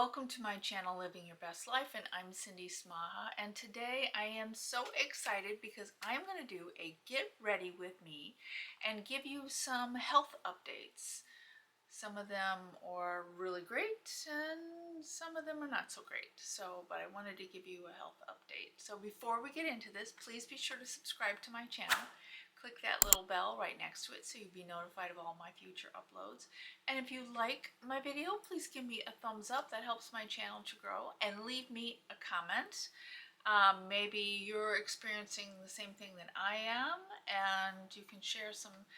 welcome to my channel Living Your Best Life, and I'm Cindy Smaha, and today I am so excited because I'm going to do a get ready with me and give you some health updates. Some of them are really great and some of them are not so great, but I wanted to give you a health update. So before we get into this, please be sure to subscribe to my channel. Click that little bell right next to it so you'll be notified of all my future uploads. And if you like my video, please give me a thumbs up. That helps my channel to grow. And leave me a comment. Maybe you're experiencing the same thing that I am, and you can share some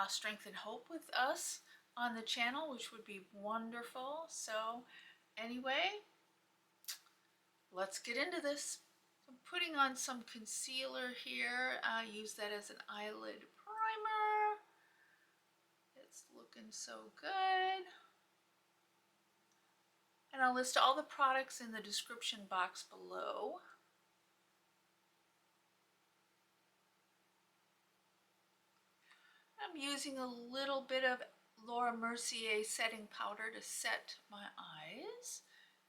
strength and hope with us on the channel, which would be wonderful. So anyway, let's get into this. I'm putting on some concealer here. I use that as an eyelid primer. It's looking so good. And I'll list all the products in the description box below. I'm using a little bit of Mercier setting powder to set my eyes,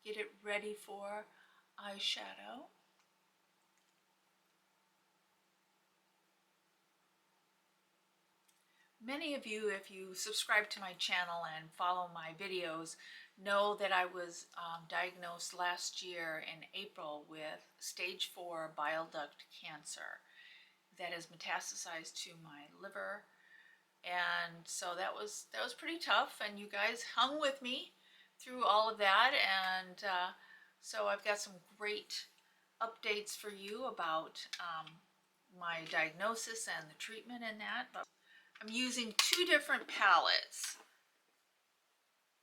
get it ready for eyeshadow. Many of you, if you subscribe to my channel and follow my videos, know that I was diagnosed last year in April with stage 4 bile duct cancer that has metastasized to my liver. And so that was pretty tough, and you guys hung with me through all of that. And so I've got some great updates for you about my diagnosis and the treatment in that. But I'm using two different palettes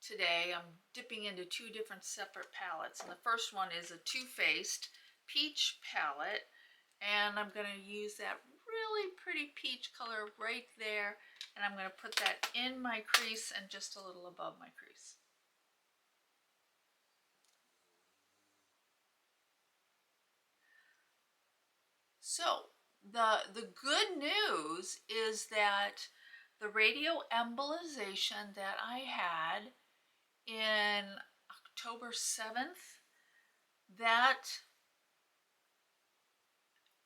today. I'm dipping into two different separate palettes, and the first one is a Too Faced peach palette, and I'm going to use that really pretty peach color right there, and I'm going to put that in my crease and just a little above my crease. So the good news is that the radioembolization that I had in October 7th, that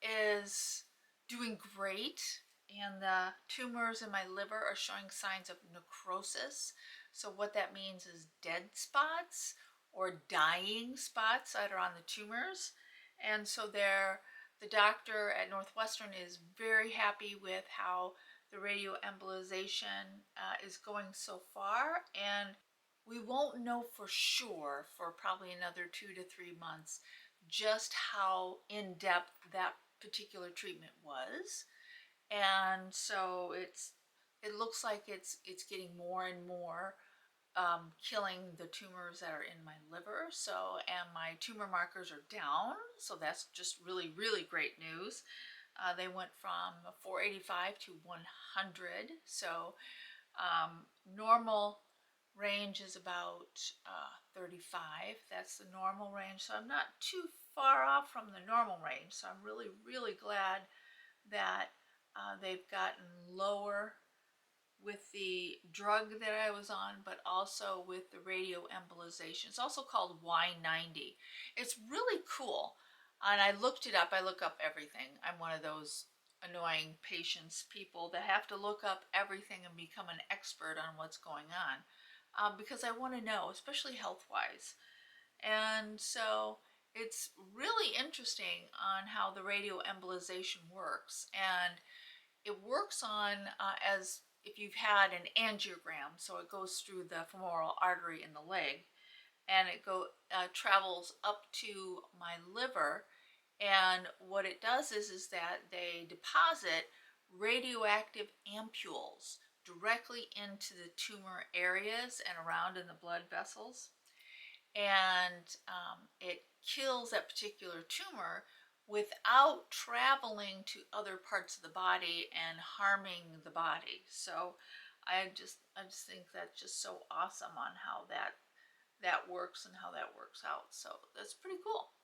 is doing great, and the tumors in my liver are showing signs of necrosis. So what that means is dead spots or dying spots that are on the tumors. And so the doctor at Northwestern is very happy with how the radioembolization is going so far, and we won't know for sure for probably another 2 to 3 months just how in-depth that particular treatment was. And so it looks like it's getting more and more killing the tumors that are in my liver. So, and my tumor markers are down, so that's just really great news. They went from 485 to 100. So normal range is about 35. That's the normal range, so I'm not too far off from the normal range. So I'm really glad that they've gotten lower with the drug that I was on, but also with the radioembolization. It's also called Y90. It's really cool, and I looked it up. I look up everything. I'm one of those annoying patients, people that have to look up everything and become an expert on what's going on, because I want to know, especially health-wise. And so it's really interesting on how the radioembolization works, and it works on as if you've had an angiogram. So it goes through the femoral artery in the leg, and it travels up to my liver. And what it does is that they deposit radioactive ampules directly into the tumor areas and around in the blood vessels. And it kills that particular tumor without traveling to other parts of the body and harming the body. So I just think that's just so awesome on how that works and how that works out. So that's pretty cool.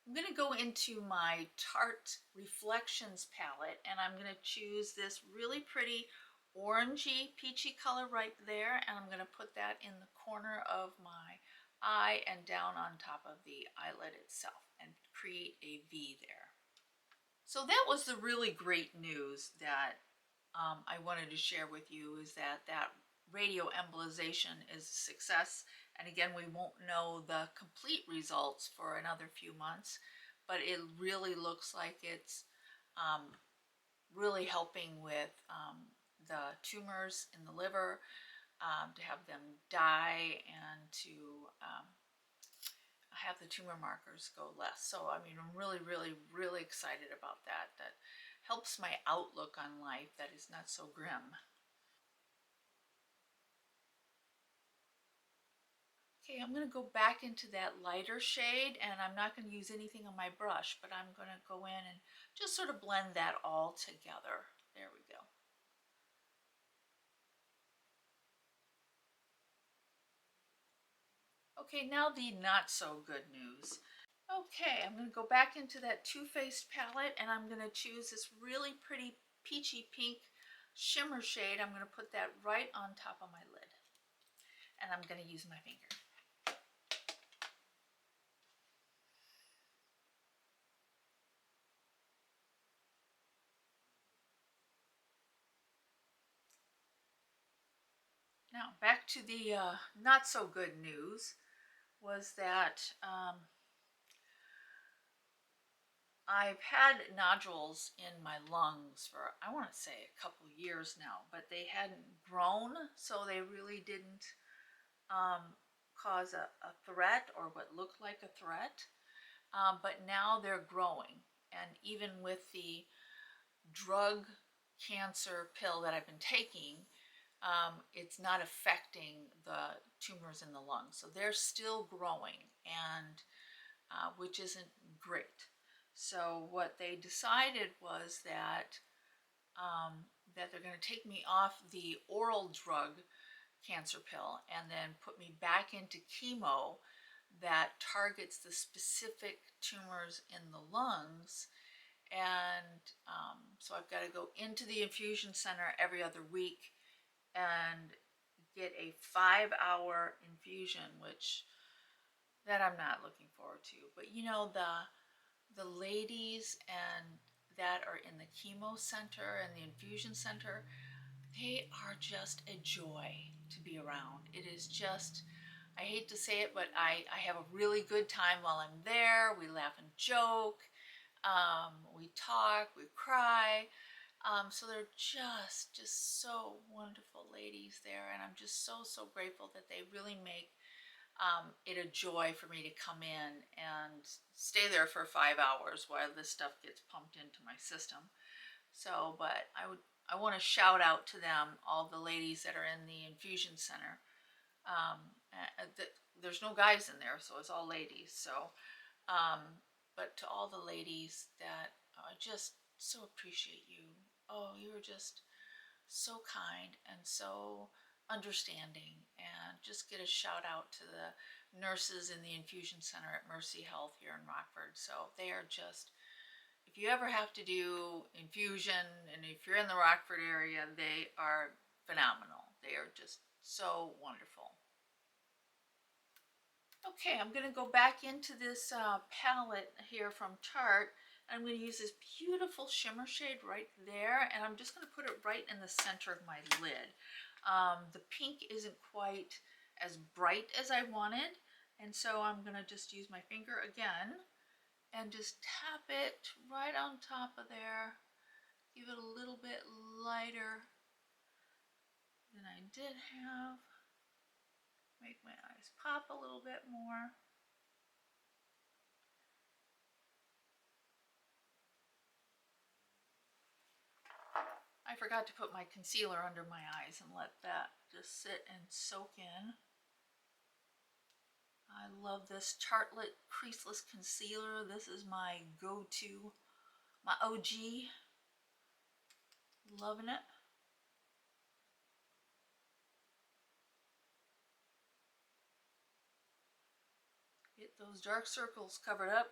I'm going to go into my Tarte Reflections palette, and I'm going to choose this really pretty orangey peachy color right there, and I'm going to put that in the corner of my eye and down on top of the eyelid itself and create a V there. So that was the really great news that I wanted to share with you, is that radio embolization is a success. And again, we won't know the complete results for another few months, but it really looks like it's really helping with the tumors in the liver, to have them die and to have the tumor markers go less. So I mean, I'm really, really, really excited about that. That helps my outlook on life, that is not so grim. Okay, I'm going to go back into that lighter shade, and I'm not going to use anything on my brush, but I'm going to go in and just sort of blend that all together. There we go. Okay, now the not so good news. Okay, I'm going to go back into that Too Faced palette, and I'm going to choose this really pretty peachy pink shimmer shade. I'm going to put that right on top of my lid, and I'm going to use my finger. Now back to the not so good news, was that I've had nodules in my lungs for, I want to say, a couple years now, but they hadn't grown, so they really didn't cause a threat, or what looked like a threat. But now they're growing, and even with the drug cancer pill that I've been taking, it's not affecting the tumors in the lungs. So they're still growing, and which isn't great. So what they decided was that that they're going to take me off the oral drug cancer pill and then put me back into chemo that targets the specific tumors in the lungs. And so I've got to go into the infusion center every other week and get a 5-hour infusion, which that I'm not looking forward to. But you know, the ladies and that are in the chemo center and the infusion center, they are just a joy to be around. It is just, I hate to say it, but I have a really good time while I'm there. We laugh and joke, we talk, we cry. So they're just so wonderful ladies there, and I'm just so grateful that they really make it a joy for me to come in and stay there for 5 hours while this stuff gets pumped into my system. So, but I want to shout out to them, all the ladies that are in the infusion center. There's no guys in there, so it's all ladies. So, but to all the ladies that I just so appreciate you. Oh, you were just so kind and so understanding, and just get a shout out to the nurses in the infusion center at Mercy Health here in Rockford. So they are just, if you ever have to do infusion, and if you're in the Rockford area, they are phenomenal. They are just so wonderful. Okay, I'm going to go back into this palette here from Tarte. I'm going to use this beautiful shimmer shade right there, and I'm just going to put it right in the center of my lid. The pink isn't quite as bright as I wanted, and so I'm going to just use my finger again and just tap it right on top of there. Give it a little bit lighter than I did have. Make my eyes pop a little bit more. I forgot to put my concealer under my eyes and let that just sit and soak in. I love this Tartelette Creaseless Concealer. This is my go-to, my OG. Loving it. Get those dark circles covered up.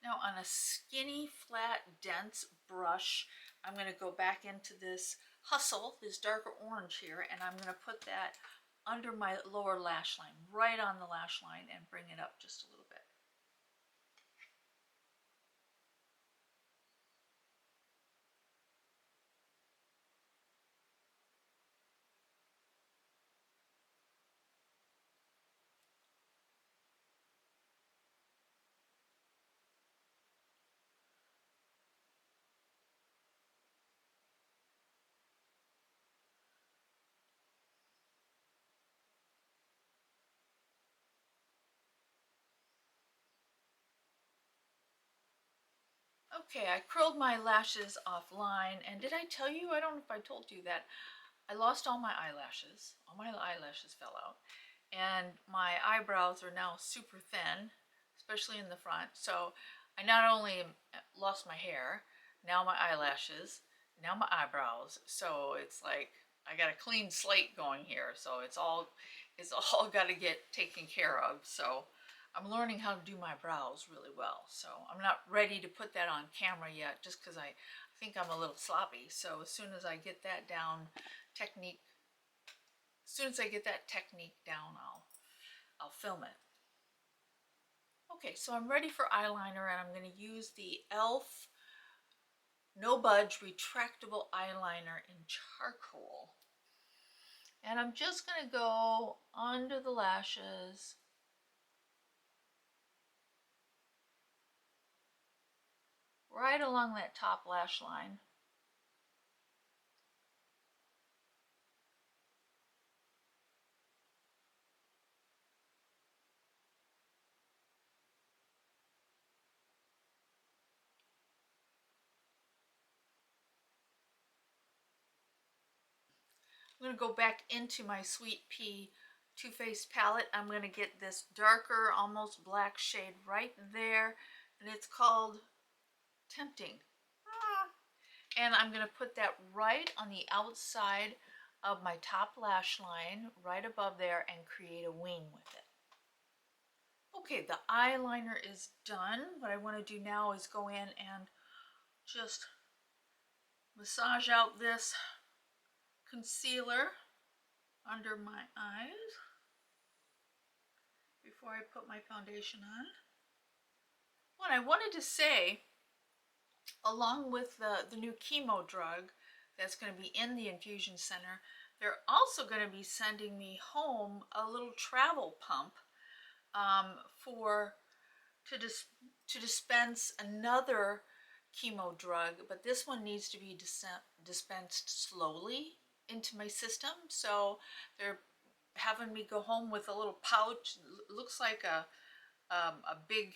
Now on a skinny, flat, dense brush, I'm going to go back into this Hustle, this darker orange here, and I'm going to put that under my lower lash line, right on the lash line, and bring it up just a little bit. Okay, I curled my lashes offline, and did I tell you, I don't know if I told you that, I lost all my eyelashes. All my eyelashes fell out. And my eyebrows are now super thin, especially in the front. So I not only lost my hair, now my eyelashes, now my eyebrows. So it's like I got a clean slate going here. So it's all got to get taken care of. So I'm learning how to do my brows really well. So I'm not ready to put that on camera yet, just because I think I'm a little sloppy. So as soon as I get that down, as soon as I get that technique down, I'll film it. Okay, so I'm ready for eyeliner, and I'm going to use the e.l.f. No Budge Retractable Eyeliner in Charcoal. And I'm just going to go under the lashes, right along that top lash line. I'm going to go back into my Sweet Pea Too Faced palette. I'm going to get this darker, almost black shade right there, and it's called Tempting. And I'm going to put that right on the outside of my top lash line, right above there, and create a wing with it. Okay, the eyeliner is done. What I want to do now is go in and just massage out this concealer under my eyes before I put my foundation on. What I wanted to say, along with the new chemo drug that's going to be in the infusion center, they're also going to be sending me home a little travel pump to dispense another chemo drug, but this one needs to be dispensed slowly into my system. So they're having me go home with a little pouch. It looks like a big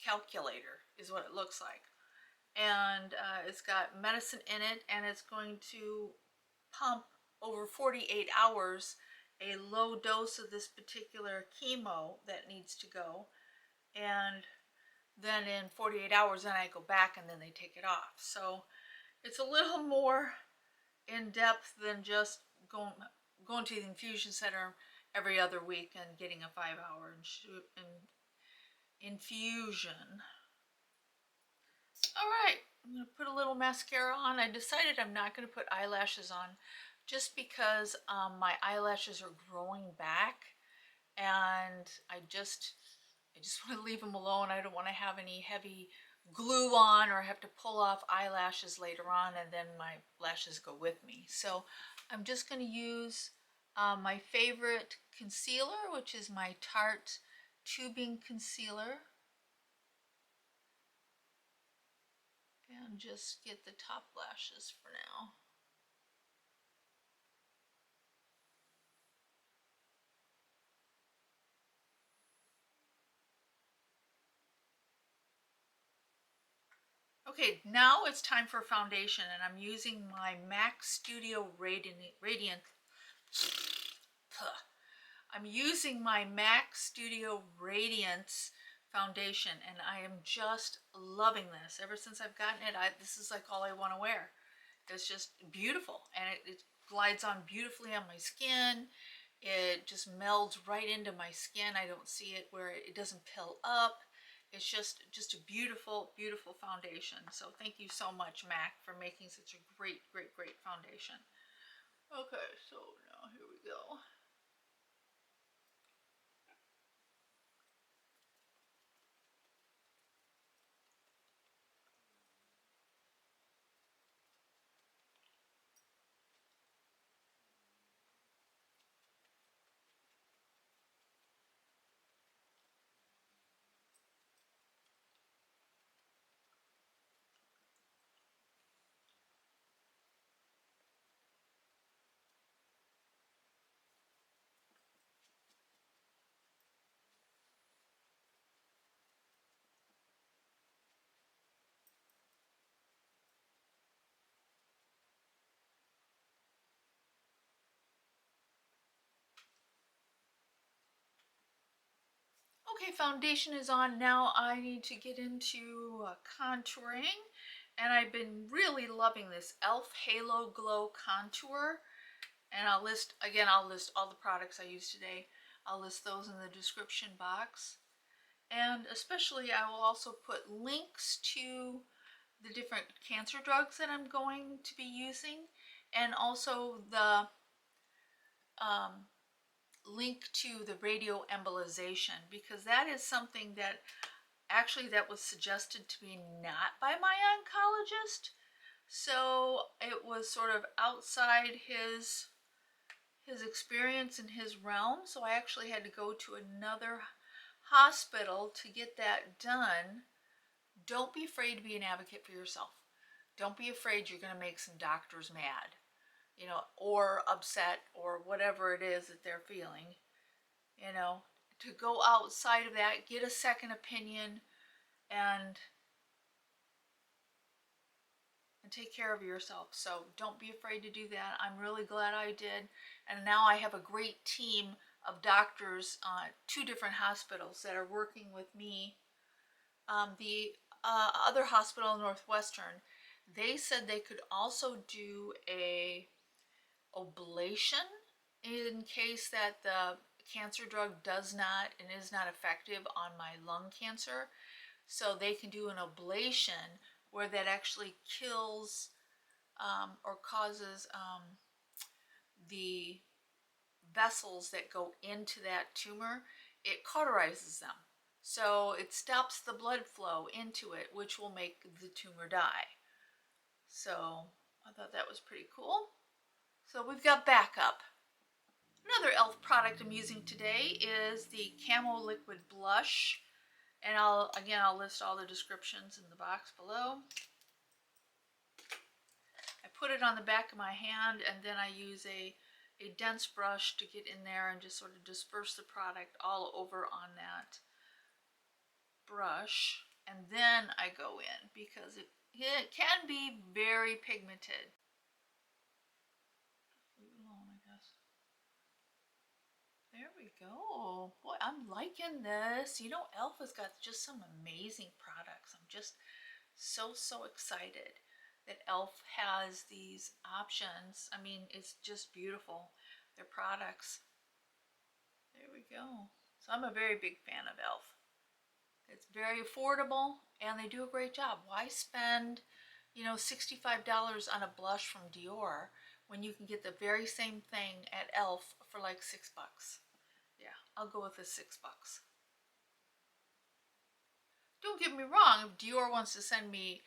calculator is what it looks like, and it's got medicine in it, and it's going to pump over 48 hours a low dose of this particular chemo that needs to go, and then in 48 hours then I go back and then they take it off. So it's a little more in depth than just going to the infusion center every other week and getting a 5-hour infusion. All right, I'm going to put a little mascara on. I decided I'm not going to put eyelashes on just because my eyelashes are growing back, and I just want to leave them alone. I don't want to have any heavy glue on or have to pull off eyelashes later on and then my lashes go with me. So I'm just going to use my favorite concealer, which is my Tarte Tubing Concealer, and just get the top lashes for now. Okay, now it's time for foundation, and I'm using my MAC Studio Radiance. I'm using my MAC Studio Radiance foundation, and I am just loving this. Ever since I've gotten it, this is like all I want to wear. It's just beautiful, and it glides on beautifully on my skin. It just melds right into my skin. I don't see it where it doesn't pill up. It's just a beautiful, beautiful foundation. So thank you so much, MAC, for making such a great, great, great foundation. Okay, so now here we go. Okay, foundation is on. Now I need to get into contouring. And I've been really loving this e.l.f. Halo Glow Contour. And I'll list all the products I used today. I'll list those in the description box. And especially I will also put links to the different cancer drugs that I'm going to be using. And also the link to the radioembolization, because that is something that actually that was suggested to me not by my oncologist. So it was sort of outside his experience in his realm. So I actually had to go to another hospital to get that done. Don't be afraid to be an advocate for yourself. Don't be afraid you're going to make some doctors mad, you know, or upset, or whatever it is that they're feeling, you know. To go outside of that, get a second opinion, and take care of yourself. So don't be afraid to do that. I'm really glad I did. And now I have a great team of doctors, 2 different hospitals that are working with me. The other hospital, Northwestern, they said they could also do a ablation in case that the cancer drug does not and is not effective on my lung cancer. So they can do an ablation where that actually kills or causes the vessels that go into that tumor. It cauterizes them. So it stops the blood flow into it, which will make the tumor die. So I thought that was pretty cool. So we've got backup. Another e.l.f. product I'm using today is the Camo Liquid Blush. And I'll list all the descriptions in the box below. I put it on the back of my hand, and then I use a dense brush to get in there and just sort of disperse the product all over on that brush. And then I go in, because it can be very pigmented. There we go. Boy, I'm liking this. You know, e.l.f. has got just some amazing products. I'm just so excited that e.l.f. has these options. I mean, it's just beautiful, their products. There we go. So I'm a very big fan of e.l.f. It's very affordable, and they do a great job. Why spend, you know, $65 on a blush from Dior when you can get the very same thing at e.l.f. for like $6? Yeah, I'll go with the $6. Don't get me wrong, if Dior wants to send me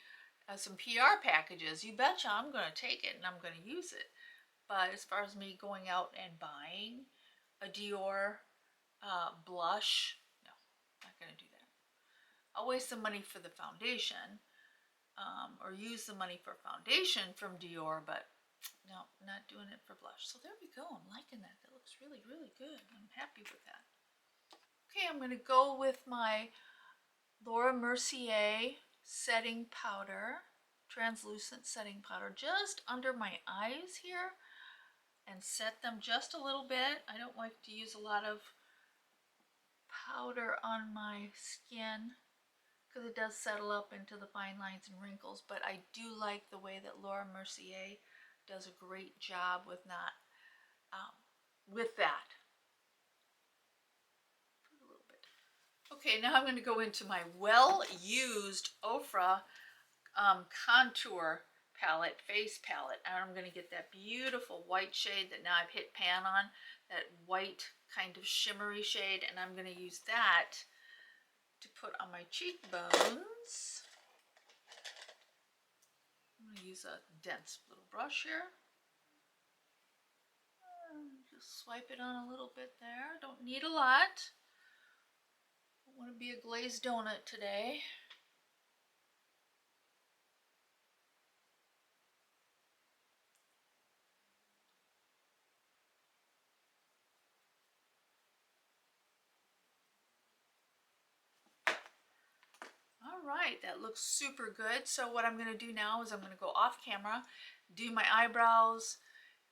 some PR packages, you betcha I'm going to take it and I'm going to use it. But as far as me going out and buying a Dior blush, no, not going to do that. I'll waste the money for the foundation, or use the money for foundation from Dior, but no, not doing it for blush. So there we go. I'm liking that. That looks really, really good. I'm happy with that. Okay, I'm going to go with my Laura Mercier setting powder, translucent setting powder, just under my eyes here, and set them just a little bit. I don't like to use a lot of powder on my skin because it does settle up into the fine lines and wrinkles, but I do like the way that Laura Mercier does a great job with with that. Put a little bit. Okay, now I'm going to go into my well-used Ofra contour palette, face palette, and I'm going to get that beautiful white shade that now I've hit pan on, that white kind of shimmery shade, and I'm going to use that to put on my cheekbones. I'm going to use a dense little brush here. Just swipe it on a little bit there. Don't need a lot. I want to be a glazed donut today. All right, that looks super good. So what I'm going to do now is I'm going to go off camera, do my eyebrows,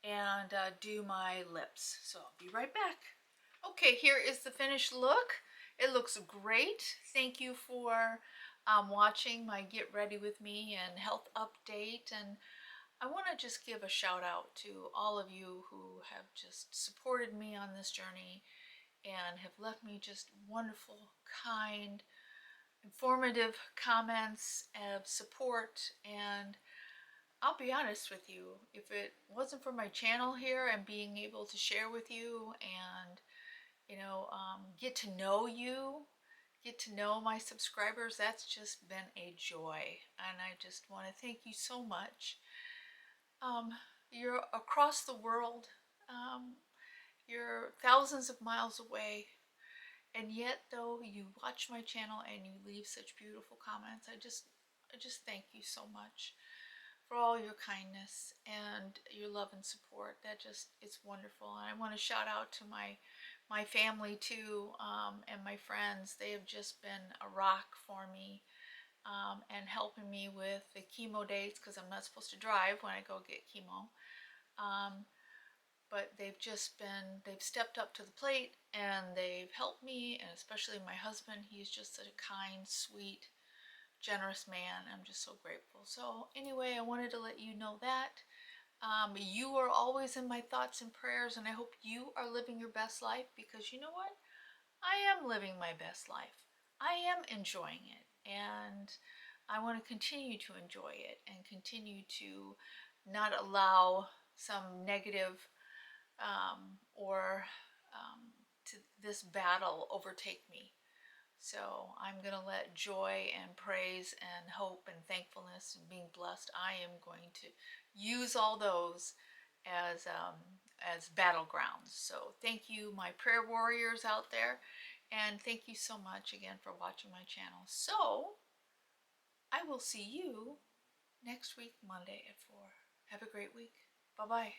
and do my lips. So I'll be right back. Okay, here is the finished look. It looks great. Thank you for watching my Get Ready With Me and health update. And I want to just give a shout out to all of you who have just supported me on this journey and have left me just wonderful, kind, informative comments of support. And I'll be honest with you, if it wasn't for my channel here and being able to share with you and get to know you, get to know my subscribers, that's just been a joy, and I just want to thank you so much. You're across the world, you're thousands of miles away, and yet though you watch my channel and you leave such beautiful comments, I just thank you so much for all your kindness and your love and support. It's wonderful. And I want to shout out to my family too, and my friends. They have just been a rock for me, and helping me with the chemo dates, because I'm not supposed to drive when I go get chemo. But they've stepped up to the plate and they've helped me, and especially my husband. He's just such a kind, sweet, generous man. I'm just so grateful. So anyway, I wanted to let you know that. You are always in my thoughts and prayers, and I hope you are living your best life, because you know what? I am living my best life. I am enjoying it, and I want to continue to enjoy it and continue to not allow some negative or to this battle overtake me. So I'm going to let joy and praise and hope and thankfulness and being blessed, I am going to use all those as battlegrounds. So thank you, my prayer warriors out there, and thank you so much again for watching my channel. So I will see you next week, Monday at 4. Have a great week. Bye-bye.